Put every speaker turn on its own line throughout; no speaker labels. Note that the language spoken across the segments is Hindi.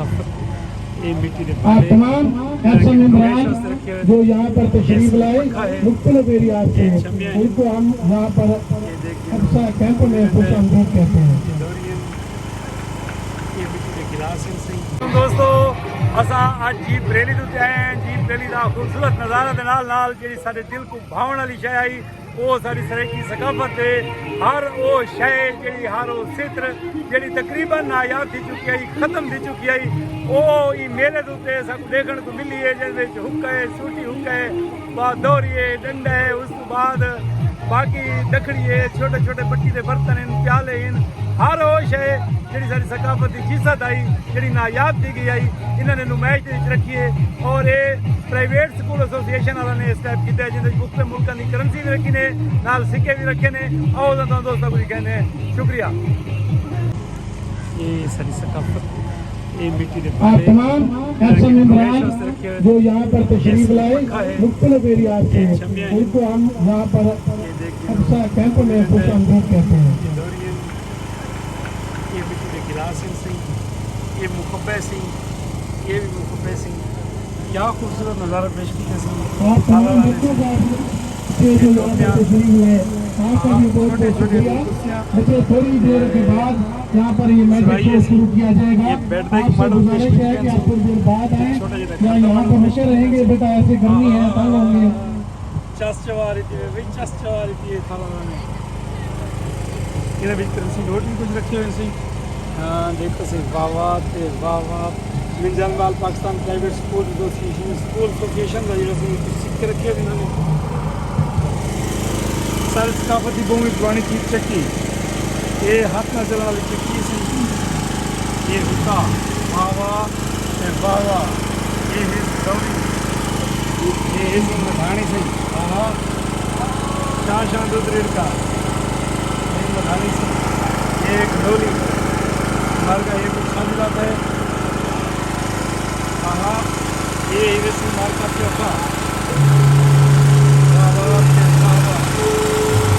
सकाफत ये मिट्टी के
आप तमाम ऐसे मेहमान जो यहाँ पर तशरीफ लाए मुख्तलिफ एरिया से उनको हम यहाँ पर अक्सा कैंप में खुश आमदीद कहते हैं।
दोस्तों असां अज जीप रैली ते आए हैं। जीप रैली का खूबसूरत नज़ारा के नाल नाल जी साडे दिल को भावण वाली शय आई वो साड़ी सराइकी सकाफत है। हर वो शय जी हर वो चित्र जी तकरीबन नायाब थी चुकी आई खत्म थी चुकी आई वो मेले के उत्ते देखने को मिली है जिस हुक है सूटी हुक है दोहरी है डंडा है उस तो बाद बाकी दखड़ी है छोटे छोटे पट्टी के बर्तन हैं प्याले हैं हर वो शय जी सारी सकाफत की जीसत आई जी नायाब थी गई आई इन्होंने नुमाइश रखी है और ये प्राइवेट स्कूल एसोसीएशन वालों ने इस टाइप किया जिसमें मुख्तलिफ मुल्कों की करंसी भी रखी ने नाल सिक्के भी रखे ने और दोस्तों को कहने शुक्रिया। ये सारी सकाफत ये मिट्टी के
आप तमाम ऐसे मेहमान जो यहाँ पर तशरीफ लाए मुख्तलिफ एरिया से उनको हम यहाँ पर अक्सा कैंप में खुश आमदीद कहते हैं।
ये मिट्टी के गिलास सिंह ये मुखब्बे सिंह ये भी मुखब्बे सिंह क्या खूबसूरत नज़ारा पेश किया सिंह। थोड़ी देर के बाद यहाँ पर ये मैच शुरू किया जाएगा। आपसे गुजारिश है कि आप थोड़ी देर बाद आए या यहाँ पर हमेशा रहेंगे बेटा ऐसे गर्मी है तंग होंगे। चस चवारी थी थाला में इन्हें बीच करंसी नोट भी कुछ रखे हुए सी। हाँ देखो सी वाह मिंजनवाल पाकिस्तान प्राइवेट स्कूल एसोसिएशन का जो सिक्के रखे हुए इन्होंने सारी सकाफती बहुत पुरानी चीज चक्की ये हाथ न चलने वाली चक्की सी ये हुक्का वाह ये है दौड़ी ये है मधानी से शान दूध रेड का मधानी से ये घड़ोली मार का ये कुछ शादी जाता है। ये वैसे मार का चौका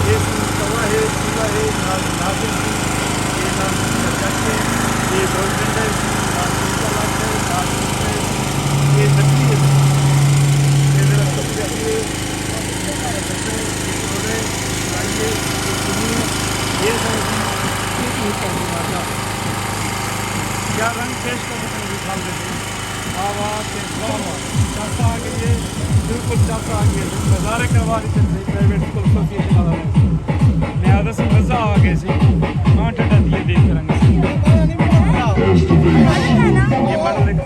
ये तवा है चूल्हा है नाजिम ये नाम चक्के ये गोल्डन है ये तकली है ये जरा सबसे ये क्या रंग पेश करने में दिखा देते हैं चाचा आ गई है बिल्कुल चाचा आ गई है नज़ारे करवा रही थी प्राइवेट स्कूल एसोसिएशन वाला मैं आधा से मज़ा आ गया सी हाँ ठंडा दिए देख रंग ये मॉडल एक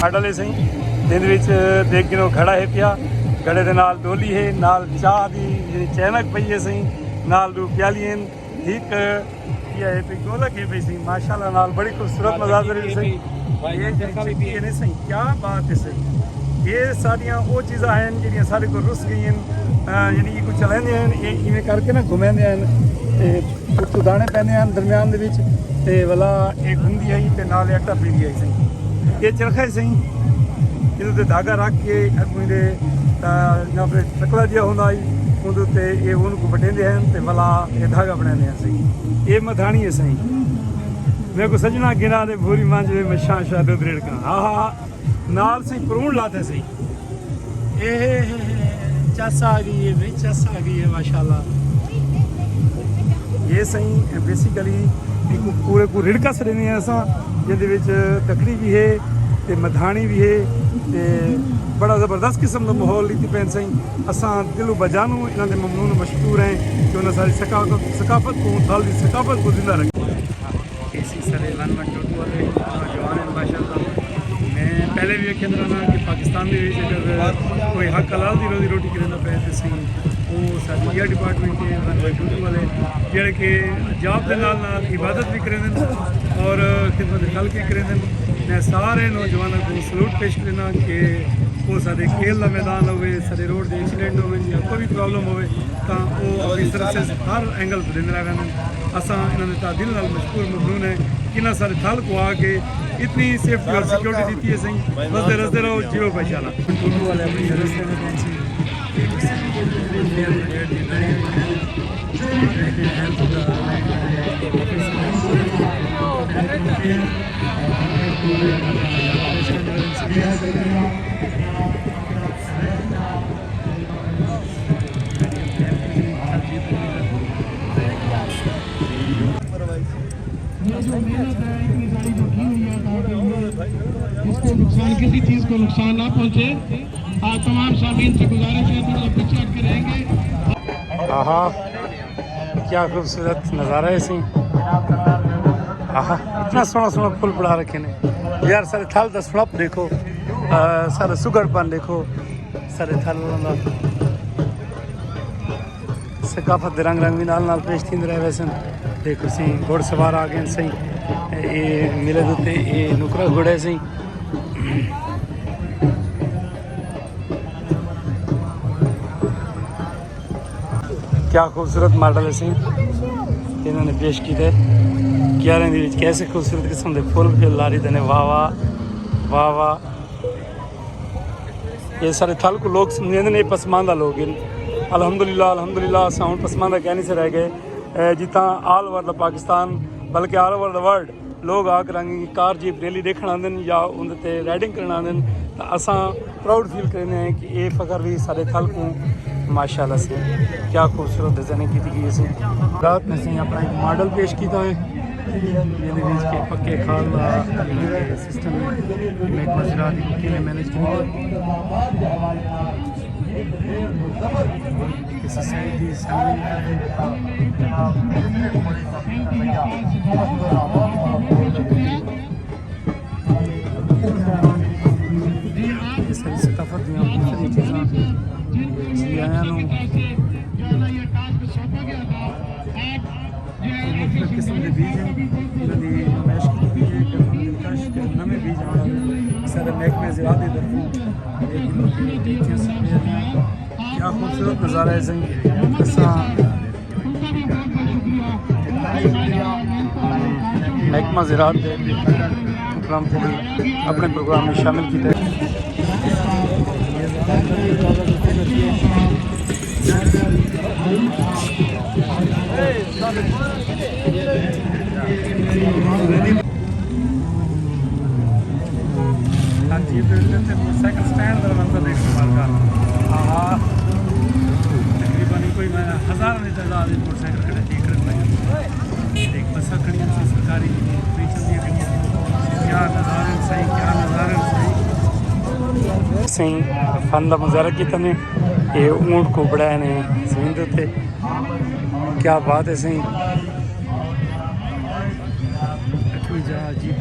आडले सही दिन देख गिनो घड़ा है पिया घड़े दे नाल डोली है नाल चाह दी चैनक पई है सही नाल दू प्याली हैं ठीक किया है पे गोलक है पई सही माशाल्लाह नाल बड़ी खूबसूरत नज़ारा है सही ये देखी है सही क्या बात है सही ये सारियां वो चीज़ां हैं जिहड़ियां सारे को रुस गई हैं यानी ये कुछ चलाते हैं ये इवें करके ना घुमाते हैं कुछ दाने पैंदे हैं दरम्यान दे विच ते वाला एक घुमदी आई ते नाल आटा पींदी आई सही ये चरखा है सही इधर धागा रख के अगुंदे फिर चकला जिहा होंदा आई उनते ये उनको बटेंदे हैं ते वाला ये धागा बनाते हैं सही ये मधानी है सही मेरे को सजना गिना दे भूरी मांझ में मशां शाह दूध रेड़का हाँ नाल सही परूण लाते सही ए चस आ गई है भाई चस आ गई है माशाल्लाह। ये सही बेसिकली पूरे को रिड़का से देने असा जिहदे विच तकड़ी भी है ते मधानी भी है ते बड़ा ज़बरदस्त किस्म का माहौल लीती पैन सही असां दिलो बजानू इन्हां दे ममनून मशकूर हैं कि उन्हें सारी सकाफत को थाल की सकाफत को जिंदा रखें। इसी सारे 1122 वाले जवान हैं माशाल्लाह। मैं पहले भी एक अंदर ना कि पाकिस्तान में अगर कोई हक हलाल की रोजी रोटी करना पे तो सही वो सारे डिपार्टमेंट के 1122 वाले जेड़े कि जॉब के नाल इबादत भी करें और खिदमत खल के करें। मैं सारे नौजवानों को सलूट पेश करना कि वो सारे खेल का मैदान हो सारे रोड के एक्सीडेंट हो या कोई भी प्रॉब्लम हो तो वो अपनी तरफ से हर एंगल पर देंदे रहंदे असां इन्हां दे दिल नाल मशकूर ममनून है कि ना सारे थल को आके इतनी सेफ्टी और सिक्योरिटी दी है सही बसते रस्ते रहो जियो पहचाना टूटू वाले अपने रस्ते में पहुंची
इसको नुकसान किसी चीज को नुकसान ना पहुंचे। आज तमाम सामीन से गुजारिश है थोड़ा पीछे हट के रहेंगे।
आहा क्या खूबसूरत नज़ारा है सी आहा इतना सोना सोना फूल पड़ा रखे ने यार सारे थल दा सुनप देखो सारे सुगड़पन देखो सारे थल सकाफत दे रंग रंग नाल नाल पेश थींदे रहे वैसे देखो सी घोड़ सवार आ गए सही ये मिले दुते ये नुकरा घोड़े सही क्या खूबसूरत मॉडल है सही इन्होंने पेश किए 11 ਦੇ ਵਿੱਚ कैसे खूबसूरत किस्म के फुल लारी देने वाह वाह वाह वाह ये सारे थल को लोग समझते हैं पसमानदा लोग अल्हम्दुलिल्लाह अल्हम्दुलिल्लाह असां हुण पसमानदा कहने से रह गए जितना ऑल ओवर द पाकिस्तान बल्कि ऑल ओवर द वर्ल्ड लोग आकर रंगी कार जीप रैली देखण आंदे या उनते राइडिंग करन आंदे तो असां प्राउड फील करने हैं कि ये फकर भी सारे थल को माशाल्लाह से क्या खूबसूरत डिजाइनिंग की गई है रात में से अपना एक मॉडल पेश किया है ये के पक्के खाल सिस्टम में मजरा के मैनेज किया सकाफत मुख्तलिफ किस्म के बीज हैं जिन्होंने नुमाइश की है दिलकश के नवे बीज आ सारे महकमे ज़राअत तरफों क्या खूबसूरत नज़ारा है सही महकमा ज़राअत प्रोग्राम को भी अपने प्रोग्राम में शामिल किया मोटरसाइकिल स्टैंड इस्तेमाल कर तकरीबन कोई मैं हज़ारों की तादाद में मोटरसाइकिल खड़े ठीक कर एक बसा खड़ी सरकारी क्या नज़ारे सही क्या नज़ारे सही सही फन का मुजाहरा किया ने ये ऊँट को बढ़ाया ने जमीन के उत्ते क्या बात है सही जीप